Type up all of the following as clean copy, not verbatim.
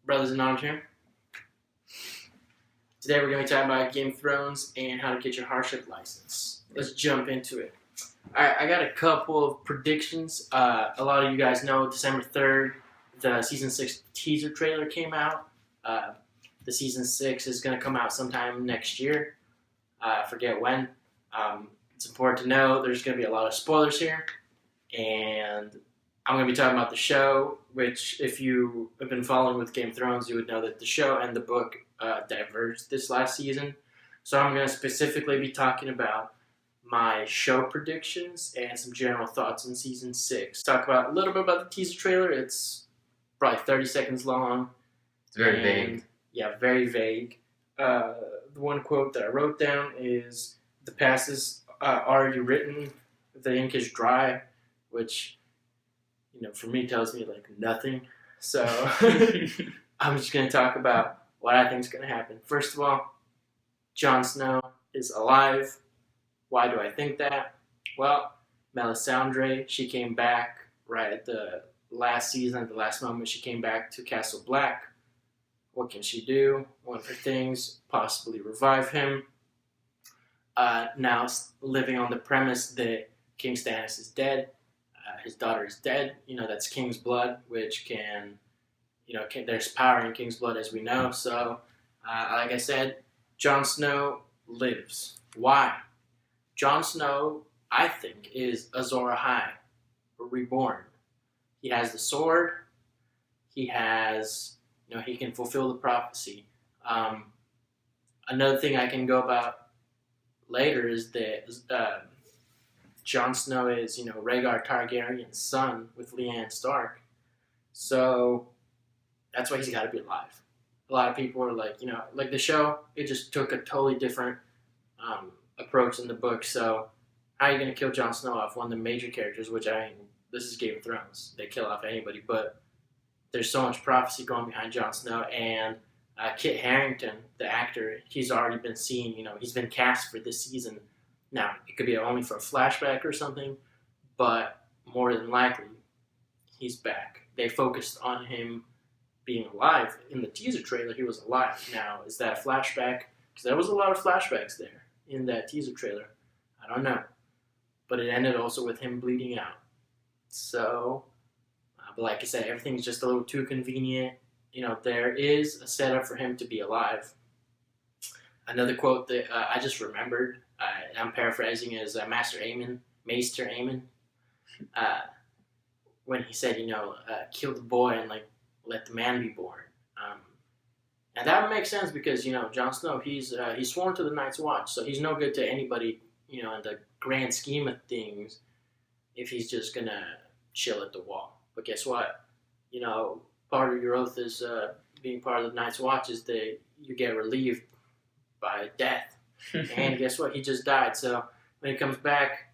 Brothers in Arms here. Today we're going to be talking about Game of Thrones and how to get your hardship license. Let's jump into it. Alright, I got a couple of predictions. A lot of you guys know December 3rd, the Season 6 teaser trailer came out. The Season 6 is going to come out sometime next year. I forget when. It's important to know there's going to be a lot of spoilers here. And I'm going to be talking about the show, which if you have been following with Game of Thrones, you would know that the show and the book diverged this last season. So I'm going to specifically be talking about my show predictions and some general thoughts on Season 6. Talk about a little bit about the teaser trailer. It's probably 30 seconds long. It's very vague. Yeah, very vague. The one quote that I wrote down is, "The past is already written, the ink is dry," which, for me tells me like nothing. So I'm just going to talk about what I think is going to happen. First of all, Jon Snow is alive. Why do I think that? Well, Melisandre, she came back right at the last season, at the last moment she came back to Castle Black. What can she do? One of her things, possibly revive him. Now living on the premise that King Stannis is dead. His daughter is dead. That's King's blood, which can, there's power in King's blood, as we know. So, like I said, Jon Snow lives. Why? Jon Snow, I think, is Azor Ahai, reborn. He has the sword. He has, he can fulfill the prophecy. Another thing I can go about later is that Jon Snow is, Rhaegar Targaryen's son with Lyanna Stark. So that's why he's got to be alive. A lot of people are like, like the show, it just took a totally different approach in the book. So how are you going to kill Jon Snow off, one of the major characters, which this is Game of Thrones. They kill off anybody, but there's so much prophecy going behind Jon Snow. And Kit Harington, the actor, he's already been seen, he's been cast for this season. Now, it could be only for a flashback or something, but more than likely, he's back. They focused on him being alive. In the teaser trailer, he was alive. Now, is that a flashback? Because there was a lot of flashbacks there in that teaser trailer. I don't know. But it ended also with him bleeding out. So, but like I said, everything's just a little too convenient. There is a setup for him to be alive. Another quote that I just remembered, I'm paraphrasing, is Maester Aemon, when he said, kill the boy and let the man be born. And that would make sense because Jon Snow, he's sworn to the Night's Watch, so he's no good to anybody, in the grand scheme of things, if he's just gonna chill at the wall. But guess what? Part of your oath is being part of the Night's Watch is that you get relieved by death. And guess what? He just died. So when he comes back,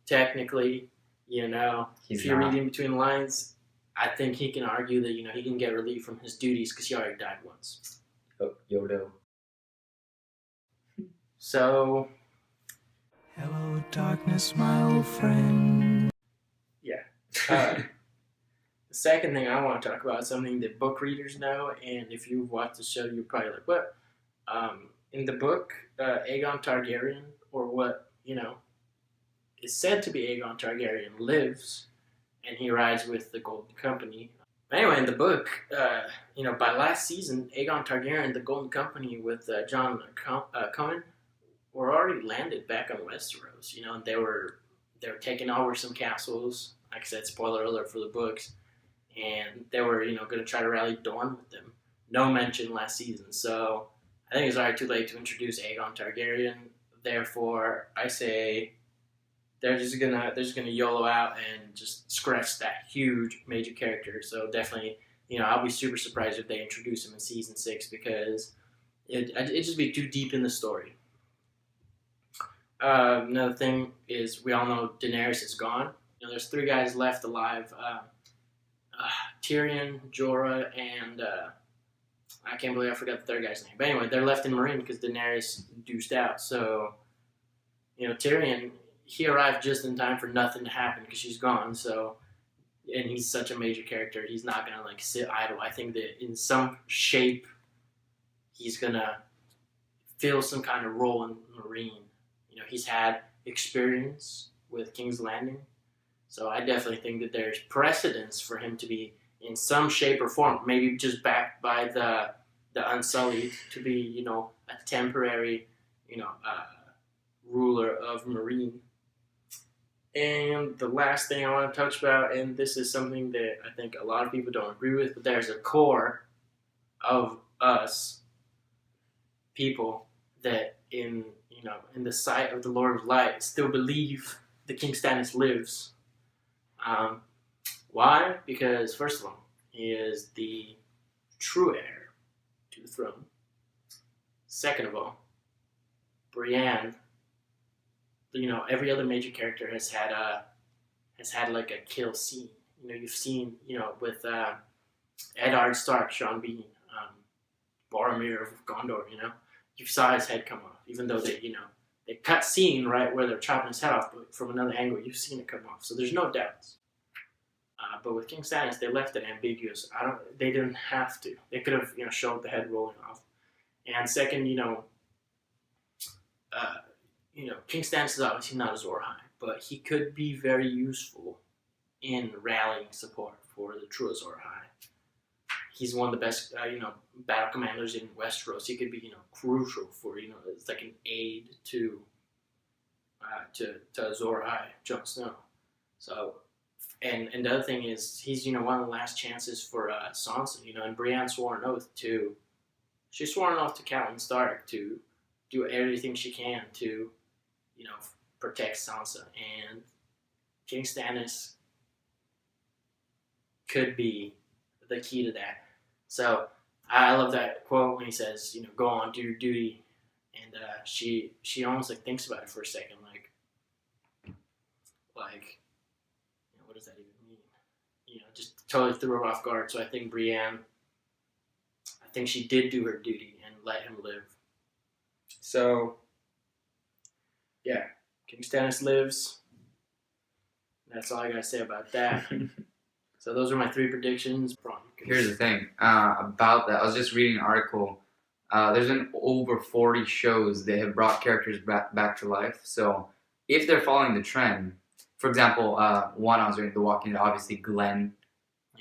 technically, if you're reading between the lines, I think he can argue that, he can get relief from his duties because he already died once. Oh, Yodo. So, hello, darkness, my old friend. Yeah. The second thing I want to talk about is something that book readers know, and if you've watched the show, you're probably like, what? In the book, Aegon Targaryen, or what, is said to be Aegon Targaryen, lives, and he rides with the Golden Company. Anyway, in the book, by last season, Aegon Targaryen, the Golden Company with Jon Cohen, were already landed back on Westeros. And they were taking over some castles. Like I said, spoiler alert for the books. And they were, going to try to rally Dorne with them. No mention last season. So I think it's already too late to introduce Aegon Targaryen. Therefore, I say they're just gonna YOLO out and just scratch that huge major character. So definitely, I'll be super surprised if they introduce him in Season 6 because it'd just be too deep in the story. Another thing is we all know Daenerys is gone. There's 3 guys left alive. Tyrion, Jorah, and I can't believe I forgot the third guy's name. But anyway, they're left in Meereen because Daenerys deuced out. So, Tyrion, he arrived just in time for nothing to happen because she's gone. So and he's such a major character. He's not gonna like sit idle. I think that in some shape, he's gonna fill some kind of role in Marine. You know, he's had experience with King's Landing, so I definitely think that there's precedence for him to be in some shape or form, maybe just backed by the Unsullied, to be, you know, a temporary, you know, ruler of Marine. And the last thing I want to touch about, and this is something that I think a lot of people don't agree with, but there's a core of us people that in the sight of the Lord of Light still believe that King Stannis lives. Why? Because first of all, he is the true heir to the throne. Second of all, Brienne, you know, every other major character has had like a kill scene. You know, you've seen, you know, with Eddard Stark, Sean Bean, Boromir of Gondor. You know, you saw his head come off, even though they cut scene right where they're chopping his head off, but from another angle you've seen it come off. So there's no doubts. But with King Stannis, they left it ambiguous. They didn't have to. They could have, you know, showed the head rolling off. And second, King Stannis is obviously not Azor Ahai, but he could be very useful in rallying support for the true Azor Ahai. He's one of the best, battle commanders in Westeros. He could be, crucial for, it's like an aid to Azor Ahai, Jon Snow. So, and the other thing is, he's, one of the last chances for Sansa, and Brienne swore an oath to, she swore an oath to Catelyn Stark to do everything she can to, protect Sansa. And King Stannis could be the key to that. So I love that quote when he says, go on, do your duty. And she almost thinks about it for a second, what does that even mean? Just totally threw her off guard. So I think Brienne, she did do her duty and let him live. So, yeah, King Stannis lives. That's all I gotta say about that. So those are my 3 predictions. Here's the thing about that. I was just reading an article. There's been over 40 shows that have brought characters back to life. So if they're following the trend, for example, one I was reading, The Walking Dead, obviously Glenn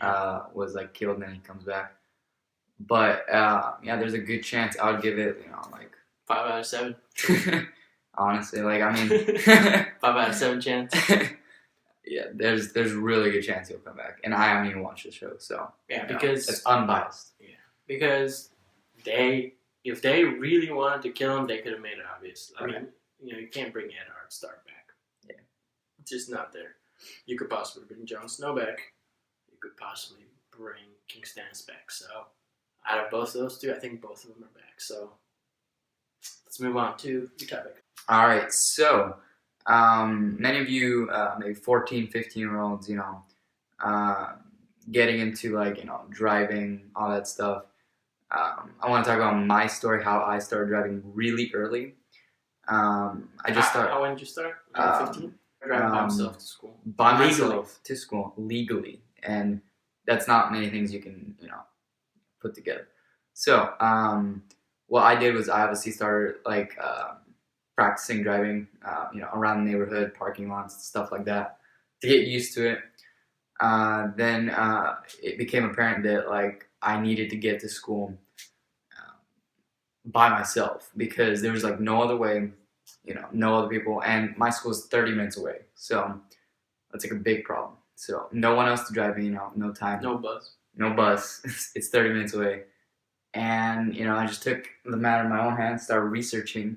was killed and then he comes back. But there's a good chance I would give it, 5 out of 7. Honestly, 5 out of 7 chance. Yeah, there's really good chance he'll come back, and I haven't even watched the show, so because it's unbiased. Yeah, because if they really wanted to kill him, they could have made it obvious. I mean, you can't bring Eddard Stark back. Yeah, it's just not there. You could possibly bring Jon Snow back. You could possibly bring King Stannis back. So, out of both of those 2, I think both of them are back. So, let's move on to your topic. All right, so. Many of you, maybe 14, 15-year-olds, getting into driving, all that stuff. I want to talk about my story, how I started driving really early. I just started. How when did you start? 15? Driving by myself to school. By myself to school legally, and that's not many things you can put together. So what I did was I obviously started practicing driving, around the neighborhood, parking lots, stuff like that, to get used to it. Then it became apparent that I needed to get to school by myself because there was no other way, no other people, and my school is 30 minutes away, so that's a big problem. So no one else to drive me, no time, no bus, it's 30 minutes away, and I just took the matter in my own hands, started researching.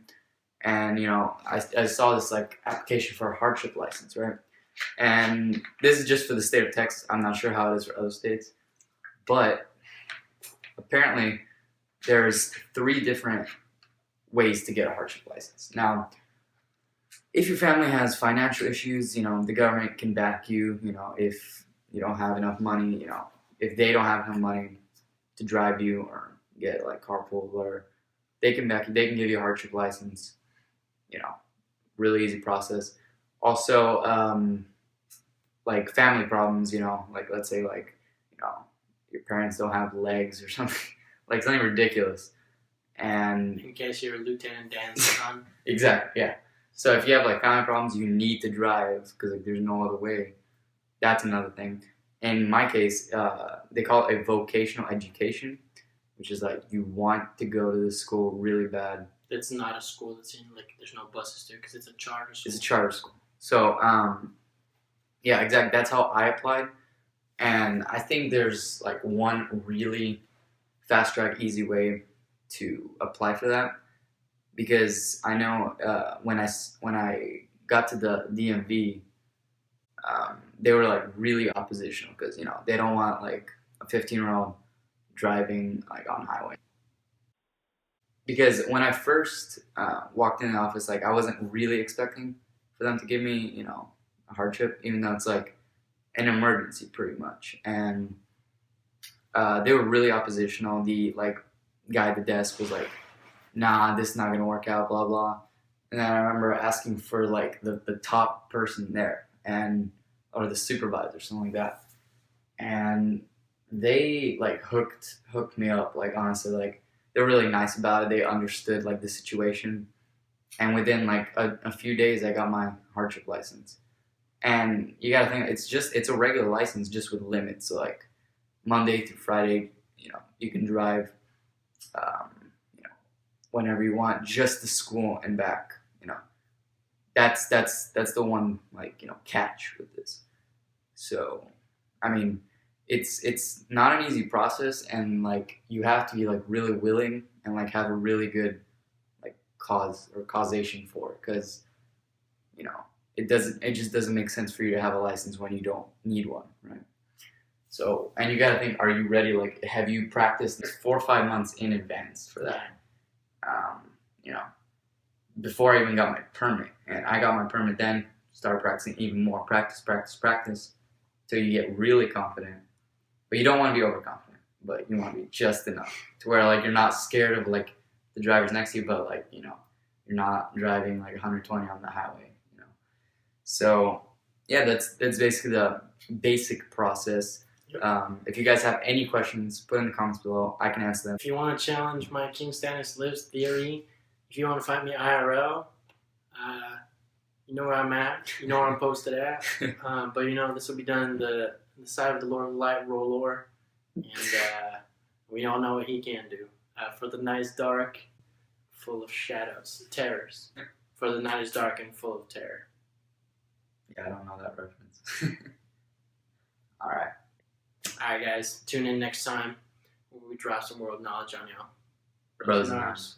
And, I saw this, application for a hardship license, right? And this is just for the state of Texas. I'm not sure how it is for other states. But apparently there's 3 different ways to get a hardship license. Now, if your family has financial issues, the government can back you, if you don't have enough money, if they don't have enough money to drive you or get, carpool or they can back you. They can give you a hardship license. Really easy process. Also, like family problems, like let's say like, your parents don't have legs or something, like something ridiculous. And In case you're Lieutenant Dan's son. exactly, yeah. So if you have like family problems, you need to drive because like there's no other way. That's another thing. In my case, they call it a vocational education, which is like you want to go to this school really bad. It's not a school that's in, like, there's no buses there because it's a charter school. It's a charter school. So, yeah, exactly. That's how I applied. And I think there's like one really fast track, easy way to apply for that. Because I know when I got to the DMV, they were like really oppositional because they don't want like a 15-year-old driving like on highway. Because when I first walked in the office, like I wasn't really expecting for them to give me a hardship, even though it's like an emergency pretty much. And they were really oppositional. The like guy at the desk was like, "Nah, this is not gonna work out," blah blah. And then I remember asking for like the top person there or the supervisor, something like that. And they like hooked me up. Like honestly, like they're really nice about it. They understood like the situation. And within like a few days, I got my hardship license. And you gotta think it's a regular license just with limits. So like Monday through Friday, you can drive, whenever you want, just to school and back. That's the one like catch with this. So, I mean, it's not an easy process, and like you have to be like really willing and like have a really good like cause or causation for it, because it just doesn't make sense for you to have a license when you don't need one, right? So, and you gotta think, are you ready? Like, have you practiced 4 or 5 months in advance for that? Before I even got my permit. And I got my permit then, started practicing even more. Practice, till you get really confident. But you don't want to be overconfident, but you want to be just enough to where like you're not scared of like the drivers next to you, but like, you're not driving like 120 on the highway, So yeah, that's basically the basic process. If you guys have any questions, put in the comments below. I can answer them. If you want to challenge my King Stannis Lives theory, if you want to fight me IRL, you know where I'm at. You know where I'm posted at. But this will be done in the side of the Lord of Light, Rolor. And we all know what he can do. For the night is dark, full of shadows, terrors. For the night is dark and full of terror. Yeah, I don't know that reference. Alright. Alright, guys. Tune in next time where we drop some world knowledge on y'all. Brothers in arms.